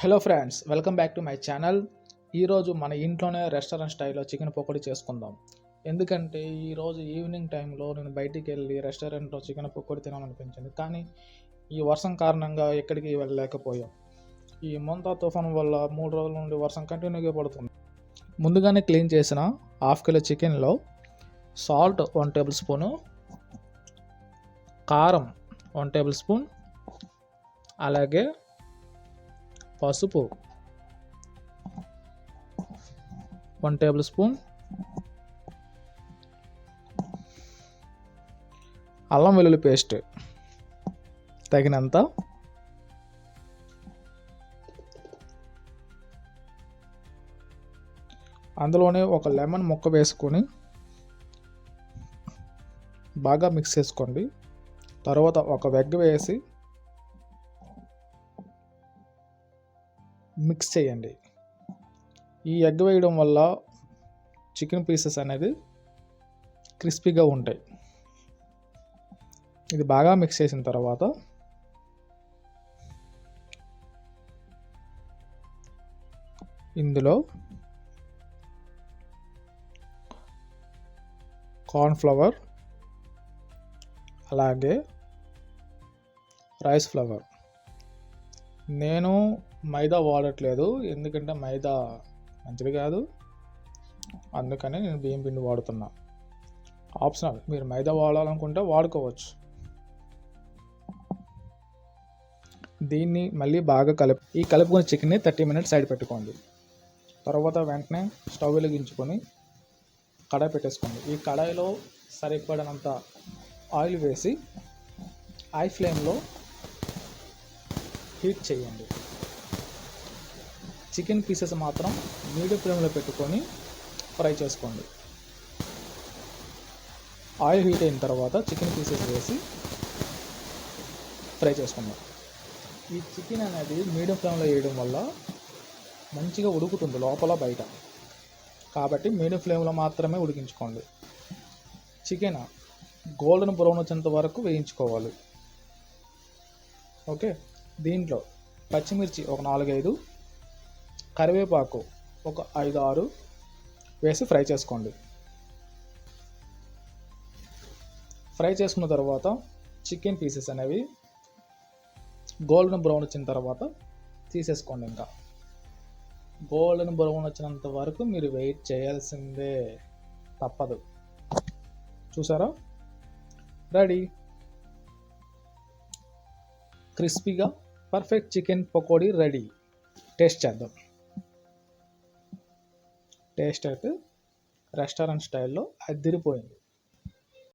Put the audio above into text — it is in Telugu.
Hello friends, welcome back to my channel. ఈరోజు మన ఇంట్లోనే రెస్టారెంట్ స్టైల్లో చికెన్ పకోడీ చేసుకుందాం. ఎందుకంటే ఈరోజు ఈవినింగ్ టైంలో నేను బయటికి వెళ్ళి రెస్టారెంట్లో చికెన్ పకోడీ తినాలనిపించింది, కానీ ఈ వర్షం కారణంగా ఎక్కడికి వెళ్ళలేకపోయాం. ఈ మొంతా తుఫాను వల్ల 3 రోజుల నుండి వర్షం కంటిన్యూగా పడుతుంది. ముందుగానే క్లీన్ చేసిన హాఫ్ కిలో చికెన్లో సాల్ట్ 1 టేబుల్ స్పూను, కారం 1 టేబుల్ స్పూన్, అలాగే పసుపు 1 టేబుల్ స్పూన్, అల్లం వెల్లుల్లి పేస్ట్ తగినంత, అందులోనే ఒక లెమన్ ముక్క వేసుకొని బాగా మిక్స్ చేసుకోండి. తర్వాత ఒక ఎగ్ వేసి మిక్స్ చేయండి. ఈ ఎగ్ వేయడం వల్ల చికెన్ పీసెస్ అనేది క్రిస్పీగా ఉంటాయి. ఇది బాగా మిక్స్ చేసిన తర్వాత ఇందులో కార్న్ఫ్లవర్ అలాగే రైస్ ఫ్లవర్, నేను మైదా వాడట్లేదు ఎందుకంటే మైదా మంచిది కాదు, అందుకని నేను బియ్యం పిండి వాడుతున్నా. ఆప్షనల్, మీరు మైదా వాడాలనుకుంటే వాడుకోవచ్చు. దీన్ని మళ్ళీ బాగా కలుపుకుని చికెన్ని 30 మినిట్స్ సైడ్ పెట్టుకోండి. తర్వాత వెంటనే స్టవ్ వెలిగించుకొని కడాయి పెట్టేసుకోండి. ఈ కడాయిలో సరిపడినంత ఆయిల్ వేసి హై ఫ్లేమ్లో హీట్ చేయండి. చికెన్ పీసెస్ మాత్రం మీడియం ఫ్లేమ్లో పెట్టుకొని ఫ్రై చేసుకోండి. ఆయిల్ హీట్ అయిన తర్వాత చికెన్ పీసెస్ వేసి ఫ్రై చేసుకుందాం. ఈ చికెన్ అనేది మీడియం ఫ్లేమ్లో వేయడం వల్ల మంచిగా ఉడుకుతుంది లోపల బయట, కాబట్టి మీడియం ఫ్లేమ్లో మాత్రమే ఉడికించుకోండి. చికెన్ గోల్డెన్ బ్రౌన్ వచ్చేంత వరకు వేయించుకోవాలి. ఓకే, దీంట్లో పచ్చిమిర్చి ఒక 4-5, కరివేపాకు ఒక 5-6 వేసి ఫ్రై చేసుకోండి. ఫ్రై చేసుకున్న తర్వాత చికెన్ పీసెస్ అనేవి గోల్డెన్ బ్రౌన్ వచ్చిన తర్వాత తీసేసుకోండి. ఇంకా గోల్డెన్ బ్రౌన్ వచ్చినంత వరకు మీరు వెయిట్ చేయాల్సిందే, తప్పదు. చూసారా, రెడీ. క్రిస్పీగా perfect chicken pakodi ready. Taste చేద్దాం. టేస్ట్ అయితే రెస్టారెంట్ స్టైల్లో అదిరిపోయింది.